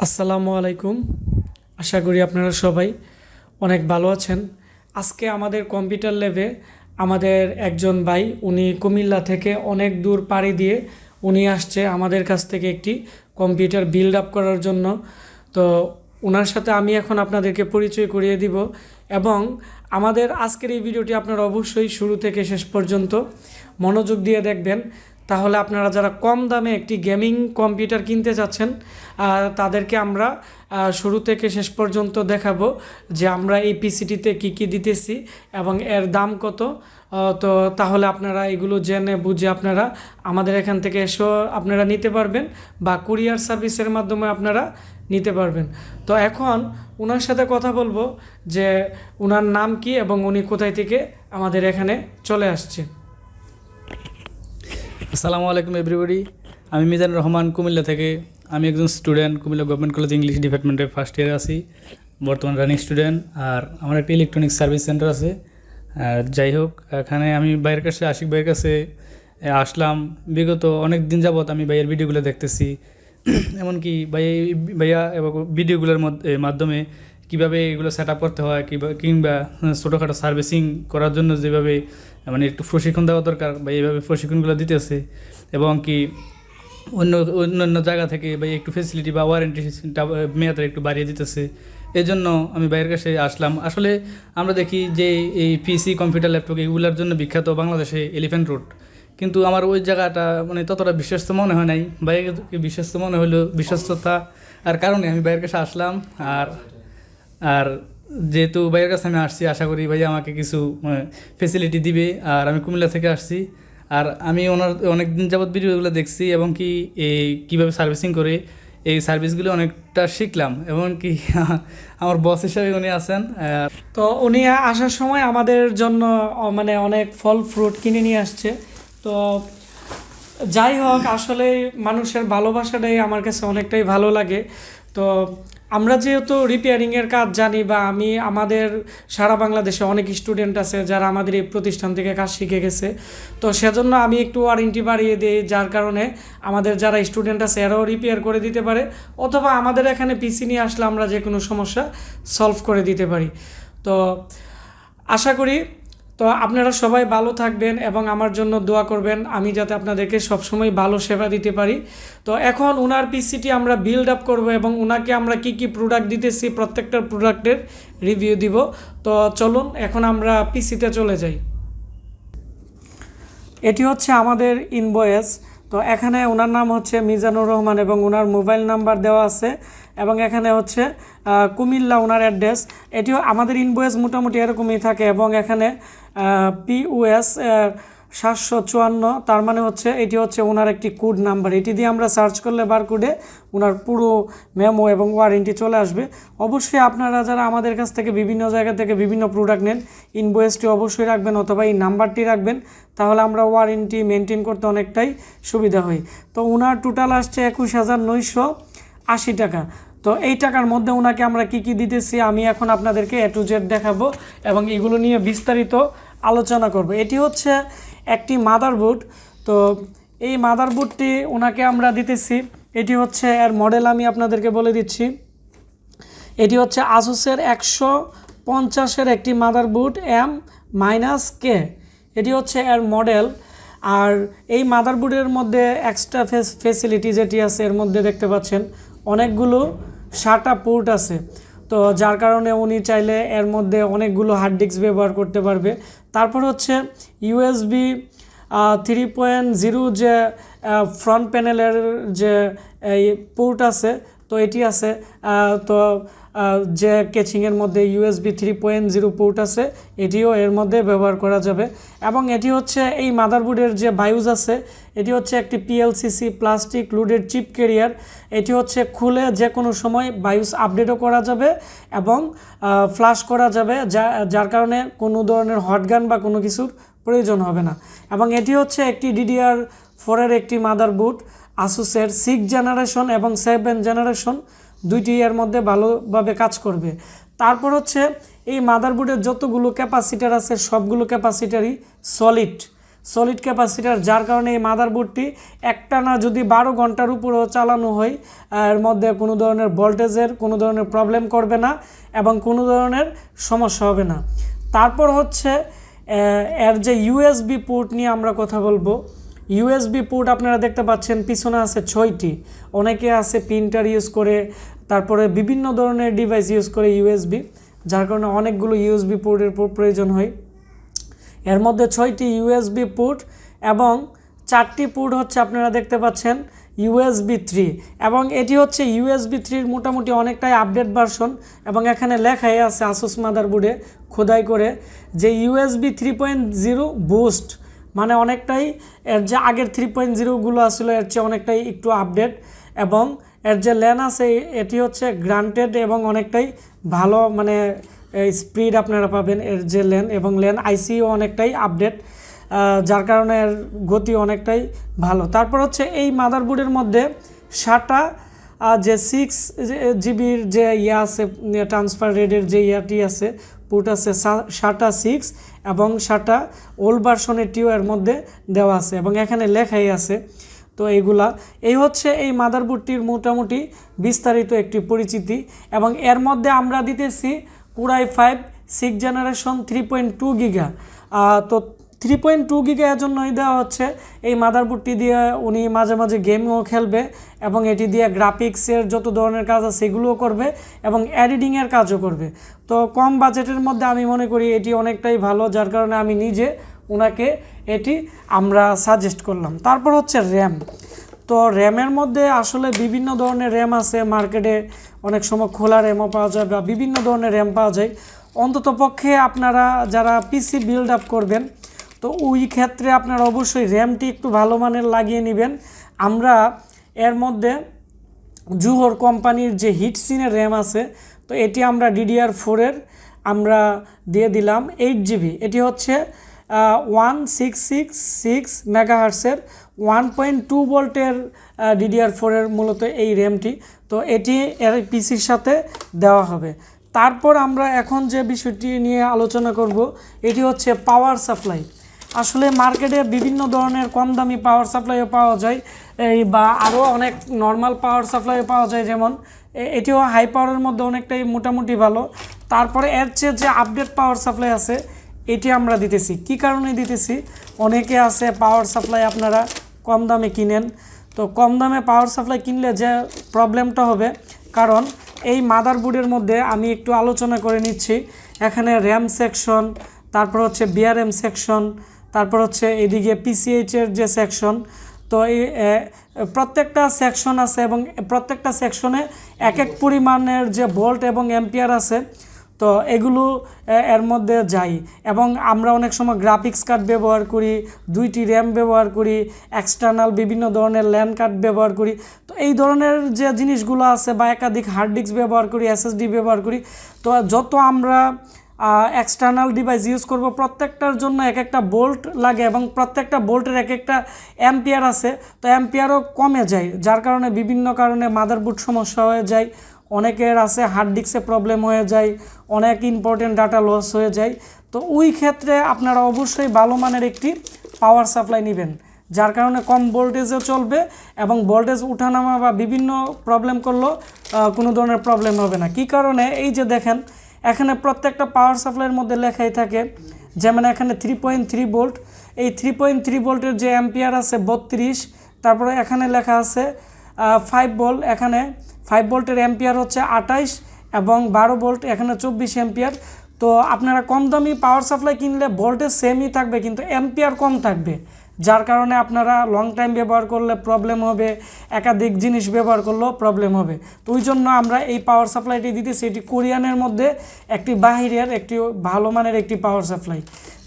আসসালামু আলাইকুম। আশা করি আপনারা সবাই অনেক ভালো আছেন। আজকে আমাদের কম্পিউটার ল্যাবে আমাদের একজন ভাই, উনি কুমিল্লা থেকে অনেক দূর পাড়ি দিয়ে উনি আসছে আমাদের কাছ থেকে একটি কম্পিউটার বিল্ড আপ করার জন্য। তো ওনার সাথে আমি এখন আপনাদেরকে পরিচয় করিয়ে দিব এবং আমাদের আজকের এই ভিডিওটি আপনারা অবশ্যই শুরু থেকে শেষ পর্যন্ত মনোযোগ দিয়ে দেখবেন। তাহলে আপনারা যারা কম দামে একটি গেমিং কম্পিউটার কিনতে চাচ্ছেন তাদেরকে আমরা শুরু থেকে শেষ পর্যন্ত দেখাবো যে আমরা এই পিসিটিতে কী কী দিতেছি এবং এর দাম কত। তো তাহলে আপনারা এগুলো জেনে বুঝে আপনারা আমাদের এখান থেকে এসেও আপনারা নিতে পারবেন বা কুরিয়ার সার্ভিসের মাধ্যমে আপনারা নিতে পারবেন। তো এখন ওনার সাথে কথা বলবো যে ওনার নাম কি এবং উনি কোথায় থেকে আমাদের এখানে চলে আসছে। আসসালামু আলাইকুম এভরিবডি। আমি মিজানুর রহমান, কুমিল্লা থেকে। আমি একজন student, Comilla government college English ডিপার্টমেন্টের ফার্স্ট ইয়ারে আছি, বর্তমান রানিং স্টুডেন্ট। আর আমার একটা ইলেকট্রনিক্স সার্ভিস সেন্টার আছে। যাই হোক, এখানে আমি ভাইয়ের কাছে, আশিক ভাইয়ের কাছে আসলাম। বিগত অনেক দিন যাবৎ আমি ভাইয়ের ভিডিওগুলো দেখতেছি, এমনকি ভাইয়া এবং ভিডিওগুলোর মাধ্যমে কীভাবে এগুলো সেট আপ করতে হয় কিংবা ছোটোখাটো সার্ভিসিং করার জন্য যেভাবে মানে একটু প্রশিক্ষণ দেওয়া দরকার বা এইভাবে প্রশিক্ষণগুলো দিতেছে, এবং কি অন্য জায়গা থেকে বা একটু ফেসিলিটি বা ওয়ারেন্টি মেয়াদটা একটু বাড়িয়ে দিতেছে। এই জন্য আমি বাইরের কাছে আসলাম। আসলে আমরা দেখি যে এই পিসি, কম্পিউটার, ল্যাপটপ এগুলোর জন্য বিখ্যাত বাংলাদেশে এলিফ্যান্ট রোড, কিন্তু আমার ওই জায়গাটা মানে ততটা বিশ্বস্ত মনে হয় নাই। বাইরে বিশ্বস্ত মনে হলো, বিশ্বস্ততা আর কারণে আমি বাইরের কাছে আসলাম। আর আর যেহেতু ভাইয়ের কাছে আমি আসছি, আশা করি ভাইয়া আমাকে কিছু ফেসিলিটি দিবে। আর আমি কুমিল্লা থেকে আসছি, আর আমি ওনার অনেক দিন যাবৎ ভিডিওগুলো দেখছি এবং কি এই কীভাবে সার্ভিসিং করে এই সার্ভিসগুলো অনেকটা শিখলাম। এমনকি আমার বস হিসাবে উনি আছেন। তো উনি আসার সময় আমাদের জন্য মানে অনেক ফল ফ্রুট কিনে নিয়ে আসছে। তো যাই হোক, আসলে মানুষের ভালোবাসাটাই আমার কাছে অনেকটাই ভালো লাগে। তো আমরা যেহেতু রিপেয়ারিংয়ের কাজ জানি বা আমাদের সারা বাংলাদেশে অনেক স্টুডেন্ট আছে যারা আমাদের এই প্রতিষ্ঠান থেকে কাজ শিখে গেছে। তো সেজন্য আমি একটু ওয়ারেন্টি বাড়িয়ে দিই, যার কারণে আমাদের যারা স্টুডেন্ট আছে এরাও রিপেয়ার করে দিতে পারে, অথবা আমাদের এখানে পিসি নিয়ে আসলে আমরা যে কোনো সমস্যা সলভ করে দিতে পারি। তো আশা করি তো আপনারা সবাই ভালো থাকবেন এবং আমার জন্য দোয়া করবেন, আমি যাতে আপনাদেরকে সবসময় ভালো সেবা দিতে পারি। তো এখন ওনার পিসিটি আমরা বিল্ড আপ করবো এবং ওনাকে আমরা কি কি প্রোডাক্ট দিতেছি প্রত্যেকটা প্রোডাক্টের রিভিউ দিব। তো চলুন এখন আমরা পিসিতে চলে যাই। এটি হচ্ছে আমাদের ইনভয়েস। তো এখানে ওনার নাম হচ্ছে মিজানুর রহমান এবং ওনার মোবাইল নাম্বার দেওয়া আছে এবং এখানে হচ্ছে কুমিল্লা ওনার অ্যাড্রেস। এটিও আমাদের ইনভয়েস মোটামুটি এরকমই থাকে এবং এখানে POS 754, তার মানে হচ্ছে এটি হচ্ছে ওনার একটি কোড নাম্বার। এটি দিয়ে আমরা সার্চ করলে বারকোডে ওনার পুরো মেমো এবং ওয়ারেন্টি চলে আসবে। অবশ্যই আপনারা যারা আমাদের কাছ থেকে বিভিন্ন জায়গা থেকে বিভিন্ন প্রোডাক্ট নেন, ইনভয়েসটি অবশ্যই রাখবেন অথবা এই নাম্বারটি রাখবেন, তাহলে আমরা ওয়ারেন্টি মেনটেন করতে অনেকটাই সুবিধা হয়। তো ওনার টোটাল আসছে 21,980 টাকা। তো এই টাকার মধ্যে ওনাকে আমরা কি কি দিতেছি আমি এখন আপনাদেরকে A to Z দেখাবো এবং এগুলো নিয়ে বিস্তারিত আলোচনা করব। এটি হচ্ছে একটি মাদারবোর্ড। তো এই মাদারবোর্ডটি ওনাকে আমরা দিতেছি। এটি হচ্ছে এর মডেল, আমি আপনাদেরকে বলে দিচ্ছি। এটি হচ্ছে আসুসের 150-এর একটি মাদারবোর্ড M-K। এটি হচ্ছে এর মডেল। আর এই মাদারবোর্ডের মধ্যে এক্সট্রা ফেসিলিটি যেটি আছে এর মধ্যে দেখতে পাচ্ছেন অনেকগুলো SATA পোর্ট আছে। তো যার কারণে উনি চাইলে এর মধ্যে অনেকগুলো হার্ড ডিস্ক ব্যবহার করতে পারবে। তারপর হচ্ছে USB 3.0 যে ফ্রন্ট প্যানেলের যে এই পোর্ট আছে, তো এটি আছে। তো যে কেচিংয়ের মধ্যে USB 3.0 পোর্ট আছে, এটিও এর মধ্যে ব্যবহার করা যাবে। এবং এটি হচ্ছে এই মাদারবোর্ডের যে বায়োস আছে, এটি হচ্ছে একটি PLCC plastic loaded chip carrier. এটি হচ্ছে খুলে যে কোনো সময় বায়োস আপডেটও করা যাবে এবং ফ্লাশ করা যাবে, যার কারণে কোনো ধরনের হটগান বা কোনো কিছুর প্রয়োজন হবে না। এবং এটি হচ্ছে একটি DDR4-এর একটি মাদারবোর্ড, আসুসের 6 জেনারেশন এবং 7 জেনারেশন, দুইটি এর মধ্যে ভালোভাবে কাজ করবে। তারপর হচ্ছে এই মাদারবোর্ডের যতগুলো ক্যাপাসিটার আছে সবগুলো ক্যাপাসিটারই সলিড ক্যাপাসিটার, যার কারণে এই মাদারবোর্ডটি একটানা যদি 12 ঘন্টার উপরেও চালানো হয় এর মধ্যে কোনো ধরনের ভোল্টেজের কোনো ধরনের প্রবলেম করবে না এবং কোনো ধরনের সমস্যা হবে না। তারপর হচ্ছে এর যে ইউএসবি পোর্ট নিয়ে আমরা কথা বলবো। ইউএসবি পোর্ট আপনারা দেখতে পাচ্ছেন পিছনে আছে 6টি। অনেকে আছে প্রিন্টার ইউজ করে, তারপরে বিভিন্ন ধরনের ডিভাইস ইউজ করে ইউএসবি, যার কারণে অনেকগুলো ইউএসবি পোর্টের প্রয়োজন হয়। এর মধ্যে 6টি ইউএসবি পোর্ট এবং 4টি পোর্ট হচ্ছে আপনারা দেখতে পাচ্ছেন USB 3, এবং এটি হচ্ছে USB 3 মোটামুটি অনেকটাই আপডেট ভার্সন, এবং এখানে লেখাই আছে আসুস মাদারবোর্ডে খোদাই করে যে USB 3.0 বুস্ট, মানে অনেকটাই এর যে আগের 3.0গুলো আসলে এর চেয়ে অনেকটাই একটু আপডেট, এবং এর যে ল্যান আছে এটি হচ্ছে গ্রান্টেড এবং অনেকটাই ভালো, মানে স্পিড আপনারা পাবেন এর যে ল্যান, এবং ল্যান আইসিও অনেকটাই আপডেট, যার কারণে এর গতি অনেকটাই ভালো। তারপর হচ্ছে এই মাদারবোর্ডের মধ্যে SATA যে 6 জিবির যে আছে ট্রান্সফার রেটের যে ইয়াটি আছে পোর্ট আছে SATA 6, এবং SATA ওল্ড ভার্সনেরটিও এর মধ্যে দেওয়া আছে এবং এখানে লেখাই আছে। তো এই হচ্ছে এই মাদারবোর্ডটির মোটামুটি বিস্তারিত একটি পরিচিতি, এবং এর মধ্যে আমরা দিতেছি Core i5 6th generation 3.2 giga. তো 3.2 গিগা এর জন্যই দেওয়া হচ্ছে। এই মাদারবোর্ডটি দিয়ে উনি মাঝে মাঝে গেমও খেলবে, এবং এটি দিয়ে গ্রাফিক্সের যত ধরনের কাজ আছে সেগুলোও করবে এবং এডিটিংয়ের কাজও করবে। তো কম বাজেটের মধ্যে আমি মনে করি এটি অনেকটাই ভালো, যার কারণে আমি নিজে ওনাকে এটি আমরা সাজেস্ট করলাম। তারপর হচ্ছে র্যাম। তো র্যামের মধ্যে আসলে বিভিন্ন ধরনের র্যাম আছে মার্কেটে, অনেক সময় খোলা র্যামও পাওয়া যায় বা বিভিন্ন ধরনের র্যাম পাওয়া যায়। অন্ততপক্ষে আপনারা যারা পিসি বিল্ড আপ করবেন তো ওই ক্ষেত্রে আপনারা অবশ্যই র্যামটি একটু ভালো মানের লাগিয়ে নেবেন। আমরা এর মধ্যে জুহর কোম্পানির যে হিটসিনের র্যাম আছে, তো এটি আমরা DDR4 আমরা দিয়ে দিলাম 8GB। এটি হচ্ছে 1666 মেগাহার্টসের 1.2 ভোল্টের DDR4 মূলত এই র্যামটি। তো এটি এর পিসির সাথে দেওয়া হবে। তারপর আমরা এখন যে বিষয়টি নিয়ে আলোচনা করব এটি হচ্ছে পাওয়ার সাপ্লাই। আসলে মার্কেটে বিভিন্ন ধরনের কম দামি পাওয়ার সাপ্লাইও পাওয়া যায়, বা আরও অনেক নর্মাল পাওয়ার সাপ্লাইও পাওয়া যায়, যেমন এটিও হাই পাওয়ারের মধ্যে অনেকটাই মোটামুটি ভালো। তারপরে এর চেয়ে যে আপডেট পাওয়ার সাপ্লাই আছে এটি আমরা দিতেছি। কি কারণে দিতেছি, অনেকে আছে পাওয়ার সাপ্লাই আপনারা কম দামে কিনেন, তো কম দামে পাওয়ার সাপ্লাই কিনলে যে প্রবলেমটা হবে, কারণ এই মাদারবোর্ডের মধ্যে আমি একটু আলোচনা করে নিচ্ছি। এখানে র্যাম সেকশন, তারপর হচ্ছে বিআরএম সেকশন, তারপর হচ্ছে এদিকে পিসিএইচের যে সেকশন, তো এই প্রত্যেকটা সেকশন আছে এবং প্রত্যেকটা সেকশনে এক এক পরিমাণের যে ভোল্ট এবং অ্যাম্পিয়ার আছে, তো এগুলো এর মধ্যে যাই। এবং আমরা অনেক সময় গ্রাফিক্স কার্ড ব্যবহার করি, 2টি র্যাম ব্যবহার করি, এক্সটার্নাল বিভিন্ন ধরনের ল্যান্ড কার্ড ব্যবহার করি। তো এই ধরনের যে জিনিসগুলো আছে, বা একাধিক হার্ড ডিস্ক ব্যবহার করি, SSD ব্যবহার করি, তো যত আমরা এক্সটার্নাল ডিভাইস ইউজ করব প্রত্যেকটার জন্য এক একটা বোল্ট লাগে, এবং প্রত্যেকটা বোল্টের এক একটা অ্যাম্পিয়ার আছে, তো অ্যাম্পিয়ারও কমে যায়, যার কারণে বিভিন্ন কারণে মাদারবোর্ড সমস্যা হয়ে যায়। অনেকের আছে হার্ড ডিস্কে প্রবলেম হয়ে যায়, অনেক ইম্পর্টেন্ট ডাটা লস হয়ে যায়। তো ওই ক্ষেত্রে আপনারা অবশ্যই ভালো মানের একটি পাওয়ার সাপ্লাই নেবেন, যার কারণে কম ভোল্টেজও চলবে এবং ভোল্টেজ উঠানামা বা বিভিন্ন প্রবলেম করলেও কোনো ধরনের প্রবলেম হবে না। কি কারণে, এই যে দেখেন এখানে প্রত্যেকটা পাওয়ার সাপ্লাইয়ের মধ্যে লেখাই থাকে, যেমন এখানে 3.3 ভোল্ট, এই 3.3 ভোল্টের যে অ্যাম্পিয়ার আছে 32, তারপরে এখানে লেখা আছে 5 ভোল্ট, এখানে 5 ভোল্টের অ্যাম্পিয়ার হচ্ছে 28, এবং 12 ভোল্ট এখানে 24 অ্যাম্পিয়ার। তো আপনারা কম দামি পাওয়ার সাপ্লাই কিনলে ভোল্টেজ সেমই থাকবে কিন্তু অ্যাম্পিয়ার কম থাকবে, যার কারণে আপনারা লং টাইম ব্যবহার করলে প্রবলেম হবে, একাধিক জিনিস ব্যবহার করলেও প্রবলেম হবে। তো ওই জন্য আমরা এই পাওয়ার সাপ্লাইটি দিতেছি, এটি কোরিয়ানের মধ্যে একটি বাহিরের একটি ভালো মানের একটি পাওয়ার সাপ্লাই।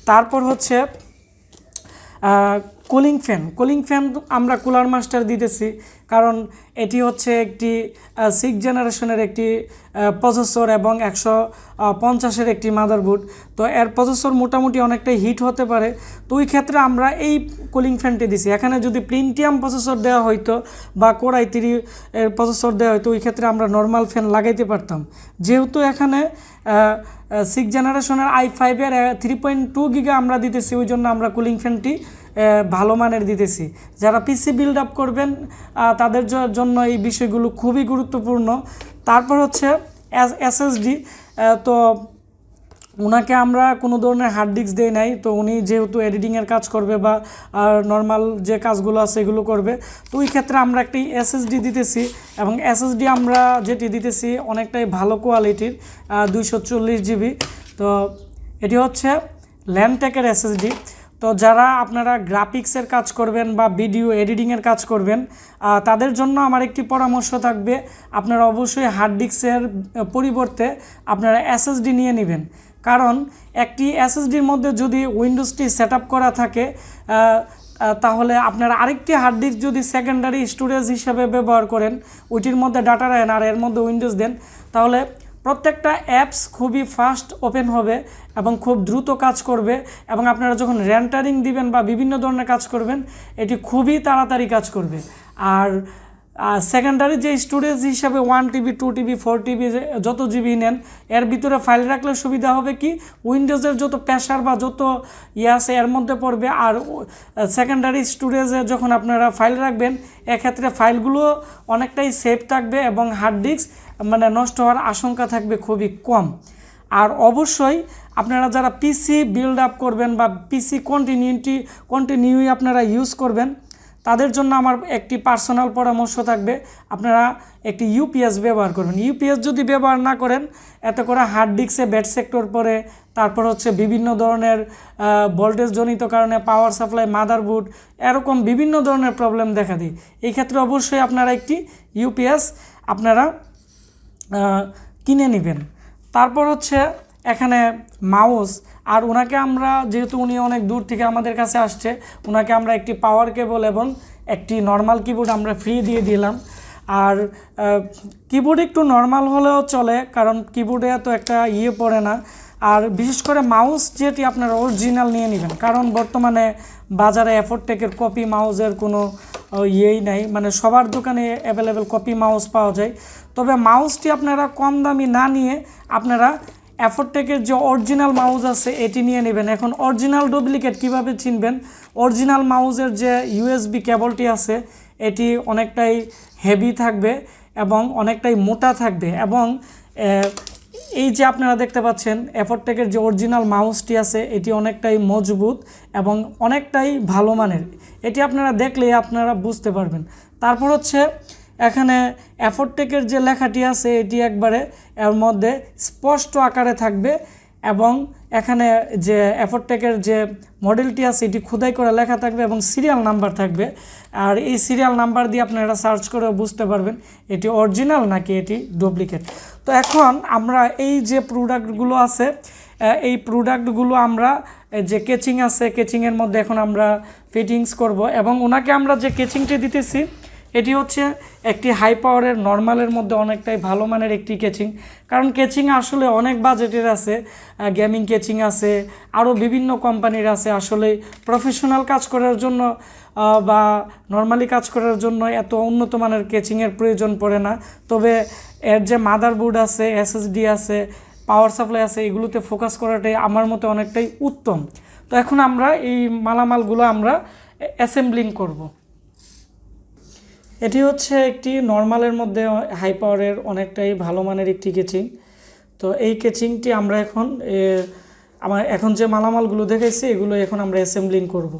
তারপর হচ্ছে কুলিং ফ্যান আমরা কুলার মাস্টার দিতেছি, কারণ এটি হচ্ছে একটি 6th জেনারেশনের একটি প্রসেসর এবং 150-এর একটি মাদারবোর্ড। তো এর প্রসেসর মোটামুটি অনেকটাই হিট হতে পারে, তো ওই ক্ষেত্রে আমরা এই কুলিং ফ্যানটি দিছি। এখানে যদি প্রিন্টিয়াম প্রসেসর দেওয়া হইতো বা Core i3 এর প্রসেসর দেওয়া হইতো, ওই ক্ষেত্রে আমরা নর্মাল ফ্যান লাগাইতে পারতাম। যেহেতু এখানে 6th জেনারেশনের i5 এর 3.2 গিগা আমরা দিতেছি, ওই জন্য আমরা কুলিং ফ্যানটি ভালো মানের দিতেছি। যারা পিসি বিল্ড আপ করবেন তাদের জন্য এই বিষয়গুলো খুবই গুরুত্বপূর্ণ। তারপর হচ্ছে এসএসডি। তো ওনাকে আমরা কোনো ধরনের হার্ড ডিস্ক দেই নাই, তো উনি যেহেতু এডিটিংয়ের কাজ করবে বা নর্মাল যে কাজগুলো আছে এগুলো করবে, তো ওই ক্ষেত্রে আমরা একটি এসএসডি দিতেছি এবং এসএসডি আমরা যেটি দিতেছি অনেকটাই ভালো কোয়ালিটির 240 GB। তো এটি হচ্ছে ল্যান্ডটেকের এসএসডি। তো যারা আপনারা গ্রাফিক্সের কাজ করবেন বা ভিডিও এডিটিংয়ের কাজ করবেন তাদের জন্য আমার একটি পরামর্শ থাকবে, আপনারা অবশ্যই হার্ড ডিস্কের পরিবর্তে আপনারা এসএসডি নিয়ে নেবেন। কারণ একটি এসএসডির মধ্যে যদি উইন্ডোজটি সেট আপ করা থাকে তাহলে আপনারা আরেকটি হার্ড ডিস্ক যদি সেকেন্ডারি স্টোরেজ হিসেবে ব্যবহার করেন, ওইটির মধ্যে ডাটা রাখেন আর এর মধ্যে উইন্ডোজ দেন, তাহলে প্রত্যেকটা অ্যাপস খুবই ফাস্ট ওপেন হবে এবং খুব দ্রুত কাজ করবে এবং আপনারা যখন রেন্টারিং দিবেন বা বিভিন্ন ধরনের কাজ করবেন এটি খুবই তাড়াতাড়ি কাজ করবে। আর সেকেন্ডারি যে স্টোরেজ হিসাবে 1 TB 2 TB 4 TB যত জিবি নেন এর ভিতরে ফাইল রাখলে সুবিধা হবে কি, উইন্ডোজের যত প্রেশার বা যত আছে এর মধ্যে পড়বে। আর সেকেন্ডারি স্টোরেজে যখন আপনারা ফাইল রাখবেন এক্ষেত্রে ফাইলগুলো অনেকটাই সেফ থাকবে এবং হার্ড ডিস্ক মানে নষ্ট হওয়ার আশঙ্কা থাকবে খুবই কম। আর অবশ্যই আপনারা যারা পিসি বিল্ড আপ করবেন বা পিসি কন্টিনিউই আপনারা ইউজ করবেন তাদের জন্য আমার একটি পার্সোনাল পরামর্শ থাকবে, আপনারা একটি ইউপিএস ব্যবহার করবেন। ইউপিএস যদি ব্যবহার না করেন এতে করে হার্ড ডিস্কে ব্যাড সেক্টর পড়ে, তারপর হচ্ছে বিভিন্ন ধরনের ভোল্টেজ জনিত কারণে পাওয়ার সাপ্লাই মাদারবোর্ড এরকম বিভিন্ন ধরনের প্রবলেম দেখা দিই। এই ক্ষেত্রে অবশ্যই আপনারা একটি ইউপিএস আপনারা কিনে নেবেন। তারপর হচ্ছে এখানে মাউস, আর ওনাকে আমরা যেহেতু উনি অনেক দূর থেকে আমাদের কাছে আসছে ওনাকে আমরা একটি পাওয়ার কেবল এবং একটি নর্মাল কিবোর্ড আমরা ফ্রি দিয়ে দিলাম। আর কিবোর্ড একটু নর্মাল হলেও চলে কারণ কিবোর্ডে তো একটা পড়ে না। আর বিশেষ করে মাউস যেটি আপনারা অরিজিনাল নিয়ে নেবেন, কারণ বর্তমানে বাজারে এফোরটেকের কপি মাউসের কোনো নাই, মানে সবার দোকানে অ্যাভেলেবেল কপি মাউস পাওয়া যায়। তবে মাউসটি আপনারা কম দামি না নিয়ে আপনারা এফোরটেকের যে অরিজিনাল মাউস আছে এটি নিয়ে নেবেন। এখন অরিজিনাল ডুপ্লিকেট কিভাবে চিনবেন, অরিজিনাল মাউসের যে ইউএসবি কেবলটি আছে এটি অনেকটাই হেভি থাকবে এবং অনেকটাই মোটা থাকবে এবং এই যে আপনারা দেখতে পাচ্ছেন এফোরটেকের যে অরিজিনাল মাউসটি আছে এটি অনেকটাই মজবুত এবং অনেকটাই ভালো মানের, এটি আপনারা দেখলে আপনারা বুঝতে পারবেন। তারপর হচ্ছে এখানে এফোরটেকের যে লেখাটি আছে এটি একবারে এর মধ্যে স্পষ্ট আকারে থাকবে এবং এখানে যে এফোরটেকের যে মডেলটি আছে এটি খোদাই করে লেখা থাকবে এবং সিরিয়াল নাম্বার থাকবে। আর এই সিরিয়াল নাম্বার দিয়ে আপনারা সার্চ করে বুঝতে পারবেন এটি অরিজিনাল নাকি এটি ডুপ্লিকেট। তো এখন আমরা এই যে প্রোডাক্টগুলো আছে এই প্রোডাক্টগুলো আমরা যে কেচিং আছে কেচিংয়ের মধ্যে এখন আমরা ফিটিংস করব এবং ওনাকে আমরা যে কেচিংটি দিতেছি এটি হচ্ছে একটি হাই পাওয়ারের নর্মালের মধ্যে অনেকটাই ভালো মানের একটি কেচিং, কারণ কেচিং আসলে অনেক বাজেটের আছে, গেমিং কেচিং আছে, আরও বিভিন্ন কোম্পানির আছে। আসলে প্রফেশনাল কাজ করার জন্য বা নর্মালি কাজ করার জন্য এত উন্নত মানের কেচিংয়ের প্রয়োজন পড়ে না। তবে এর যে মাদারবোর্ড আছে, এসএসডি আছে, পাওয়ার সাপ্লাই আছে, এগুলোতে ফোকাস করাটাই আমার মতে অনেকটাই উত্তম। তো এখন আমরা এই মালামালগুলো আমরা অ্যাসেম্বলিং করব। এটি হচ্ছে একটি নর্মালের মধ্যে হাই পাওয়ারের অনেকটাই ভালো মানের একটি কেচিং। তো এই কেচিংটি আমরা এখন যে মালামালগুলো দেখাইছি এগুলো এখন আমরা অ্যাসেম্বলিং করব।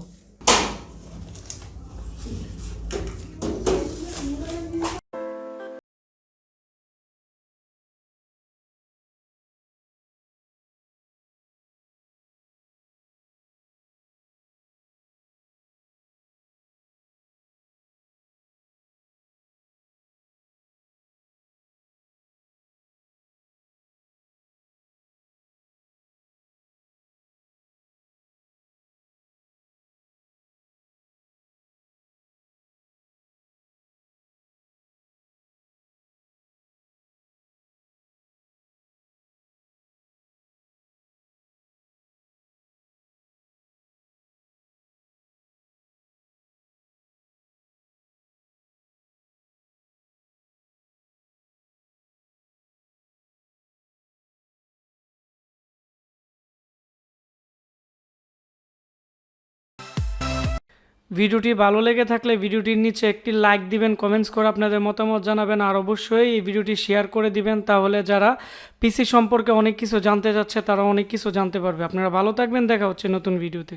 ভিডিওটি ভালো লেগে থাকলে ভিডিওটির নিচে একটি লাইক দিবেন, কমেন্টস করে আপনাদের মতামত জানাবেন, আর অবশ্যই এই ভিডিওটি শেয়ার করে দিবেন। তাহলে যারা পিসি সম্পর্কে অনেক কিছু জানতে চাচ্ছে তারা অনেক কিছু জানতে পারবে। আপনারা ভালো থাকবেন, দেখা হচ্ছে নতুন ভিডিওতে।